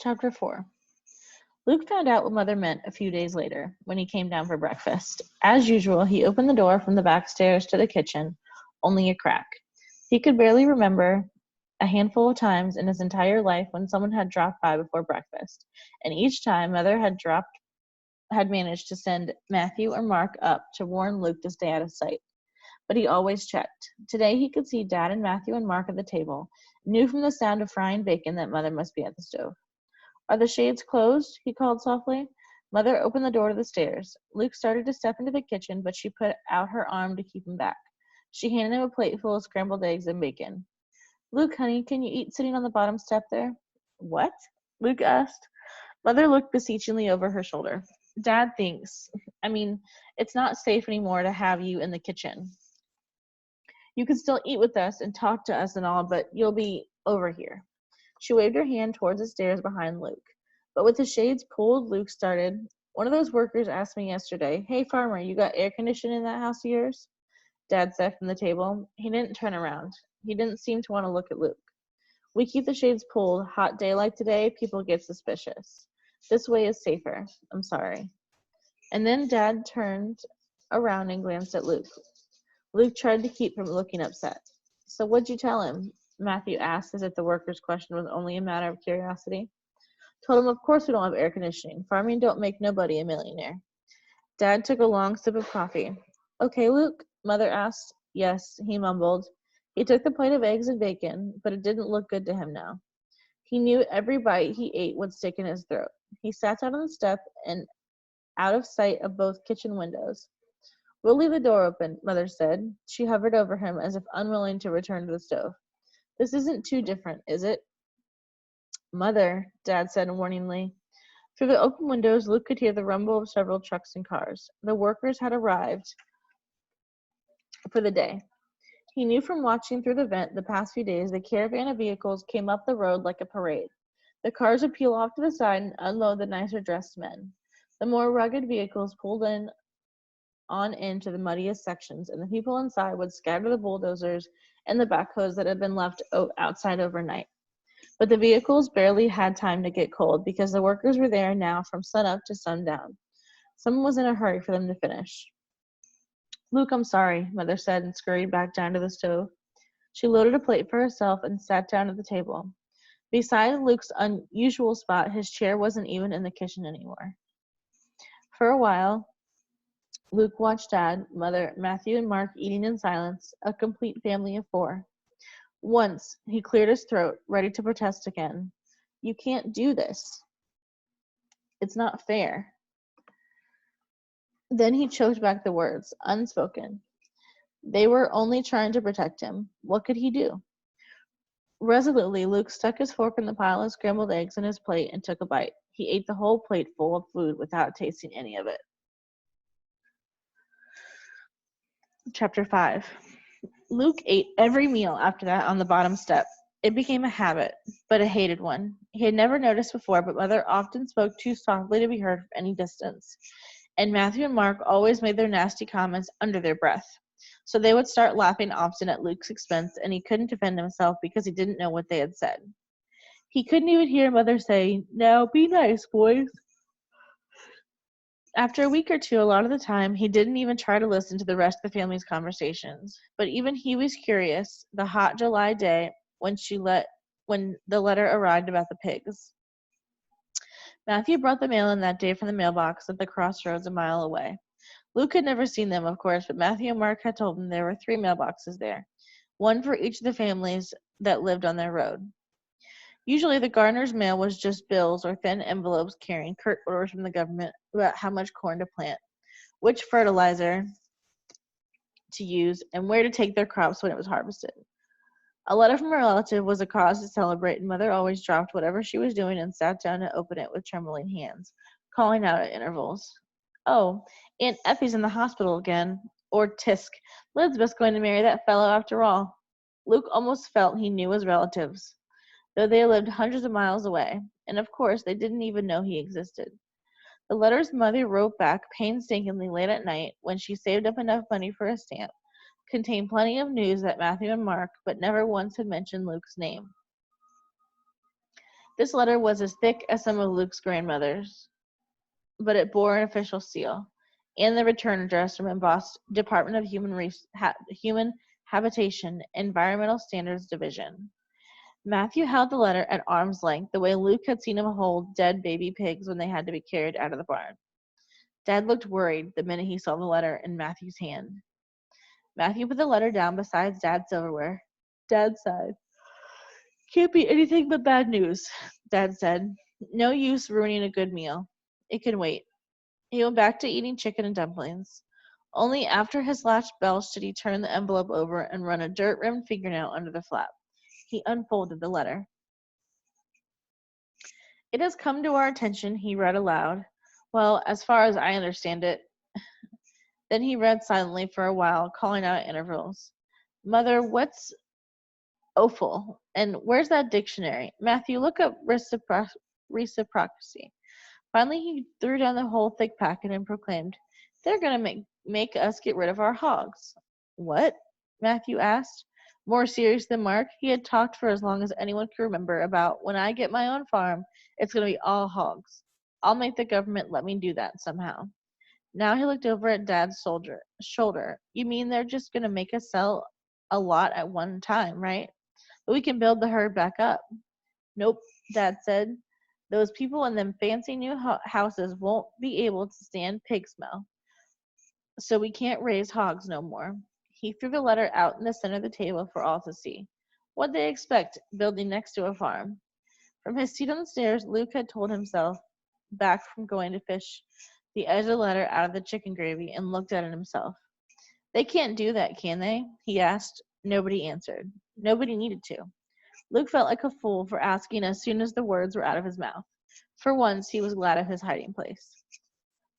Chapter 4. Luke found out what Mother meant a few days later, when he came down for breakfast. As usual, he opened the door from the back stairs to the kitchen, only a crack. He could barely remember a handful of times in his entire life when someone had dropped by before breakfast, and each time Mother had managed to send Matthew or Mark up to warn Luke to stay out of sight. But he always checked. Today he could see Dad and Matthew and Mark at the table, knew from the sound of frying bacon that Mother must be at the stove. "Are the shades closed?" he called softly. Mother opened the door to the stairs. Luke started to step into the kitchen, but she put out her arm to keep him back. She handed him a plate full of scrambled eggs and bacon. "Luke, honey, can you eat sitting on the bottom step there?" "What?" Luke asked. Mother looked beseechingly over her shoulder. "Dad thinks, it's not safe anymore to have you in the kitchen. You can still eat with us and talk to us and all, but you'll be over here." She waved her hand towards the stairs behind Luke. But with the shades pulled, Luke started. "One of those workers asked me yesterday, 'Hey, farmer, you got air conditioning in that house of yours?'" Dad said from the table. He didn't turn around. He didn't seem to want to look at Luke. "We keep the shades pulled. Hot day like today, people get suspicious. This way is safer. I'm sorry." And then Dad turned around and glanced at Luke. Luke tried to keep from looking upset. "So what'd you tell him?" Matthew asked, as if the worker's question was only a matter of curiosity. "Told him of course we don't have air conditioning. Farming don't make nobody a millionaire." Dad took a long sip of coffee. "Okay, Luke?" Mother asked. "Yes," he mumbled. He took the plate of eggs and bacon, but it didn't look good to him now. He knew every bite he ate would stick in his throat. He sat down on the step and out of sight of both kitchen windows. "We'll leave the door open," Mother said. She hovered over him as if unwilling to return to the stove. "This isn't too different, is it?" "Mother," Dad said warningly. Through the open windows, Luke could hear the rumble of several trucks and cars. The workers had arrived for the day. He knew from watching through the vent the past few days the caravan of vehicles came up the road like a parade. The cars would peel off to the side and unload the nicer dressed men. The more rugged vehicles pulled on into the muddiest sections, and the people inside would scatter the bulldozers and the backhoes that had been left outside overnight. But the vehicles barely had time to get cold because the workers were there now from sunup to sundown. Someone was in a hurry for them to finish. "Luke, I'm sorry," Mother said and scurried back down to the stove. She loaded a plate for herself and sat down at the table. Beside Luke's unusual spot, his chair wasn't even in the kitchen anymore. For a while, Luke watched Dad, Mother, Matthew, and Mark eating in silence, a complete family of 4. Once, he cleared his throat, ready to protest again. "You can't do this. It's not fair." Then he choked back the words, unspoken. They were only trying to protect him. What could he do? Resolutely, Luke stuck his fork in the pile of scrambled eggs in his plate and took a bite. He ate the whole plate full of food without tasting any of it. Chapter 5. Luke ate every meal after that on the bottom step. It became a habit, but a hated one. He had never noticed before, but Mother often spoke too softly to be heard from any distance. And Matthew and Mark always made their nasty comments under their breath. So they would start laughing often at Luke's expense, and he couldn't defend himself because he didn't know what they had said. He couldn't even hear Mother say, "Now be nice, boys." After a week or two, a lot of the time, he didn't even try to listen to the rest of the family's conversations. But even he was curious the hot July day when the letter arrived about the pigs. Matthew brought the mail in that day from the mailbox at the crossroads a mile away. Luke had never seen them, of course, but Matthew and Mark had told him there were 3 mailboxes there, one for each of the families that lived on their road. Usually the gardener's mail was just bills or thin envelopes carrying curt orders from the government about how much corn to plant, which fertilizer to use, and where to take their crops when it was harvested. A letter from a relative was a cause to celebrate, and Mother always dropped whatever she was doing and sat down to open it with trembling hands, calling out at intervals, "Oh, Aunt Effie's in the hospital again," or "Tisk, Elizabeth's going to marry that fellow after all." Luke almost felt he knew his relatives, though they lived hundreds of miles away, and of course they didn't even know he existed. The letters Mother wrote back painstakingly late at night, when she saved up enough money for a stamp, contained plenty of news that Matthew and Mark, but never once had mentioned Luke's name. This letter was as thick as some of Luke's grandmother's, but it bore an official seal and the return address from embossed Department of Human Habitation, Environmental Standards Division. Matthew held the letter at arm's length, the way Luke had seen him hold dead baby pigs when they had to be carried out of the barn. Dad looked worried the minute he saw the letter in Matthew's hand. Matthew put the letter down beside Dad's silverware. Dad sighed. Can't be anything but bad news, Dad said. No use ruining a good meal. It can wait. He went back to eating chicken and dumplings. Only after his last belch did he turn the envelope over and run a dirt-rimmed fingernail under the flap. He unfolded the letter. It has come to our attention, he read aloud. Well, as far as I understand it. Then he read silently for a while, calling out at intervals. Mother, what's offal? And where's that dictionary? Matthew, look up reciprocity. Finally, he threw down the whole thick packet and proclaimed, They're going to make us get rid of our hogs. What? Matthew asked. More serious than Mark, he had talked for as long as anyone could remember about, when I get my own farm, it's going to be all hogs. I'll make the government let me do that somehow. Now he looked over at Dad's shoulder. You mean they're just going to make us sell a lot at one time, right? But we can build the herd back up. Nope, Dad said. Those people in them fancy new houses won't be able to stand pig smell. So we can't raise hogs no more. He threw the letter out in the center of the table for all to see. What'd they expect, building next to a farm? From his seat on the stairs, Luke had told himself, back from going to fish, the edge of the letter out of the chicken gravy and looked at it himself. They can't do that, can they? He asked. Nobody answered. Nobody needed to. Luke felt like a fool for asking as soon as the words were out of his mouth. For once, he was glad of his hiding place.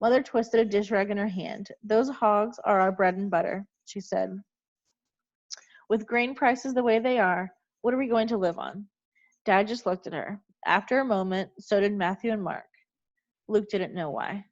Mother twisted a dish rag in her hand. Those hogs are our bread and butter, she said. With grain prices the way they are, what are we going to live on? Dad just looked at her. After a moment, so did Matthew and Mark. Luke didn't know why.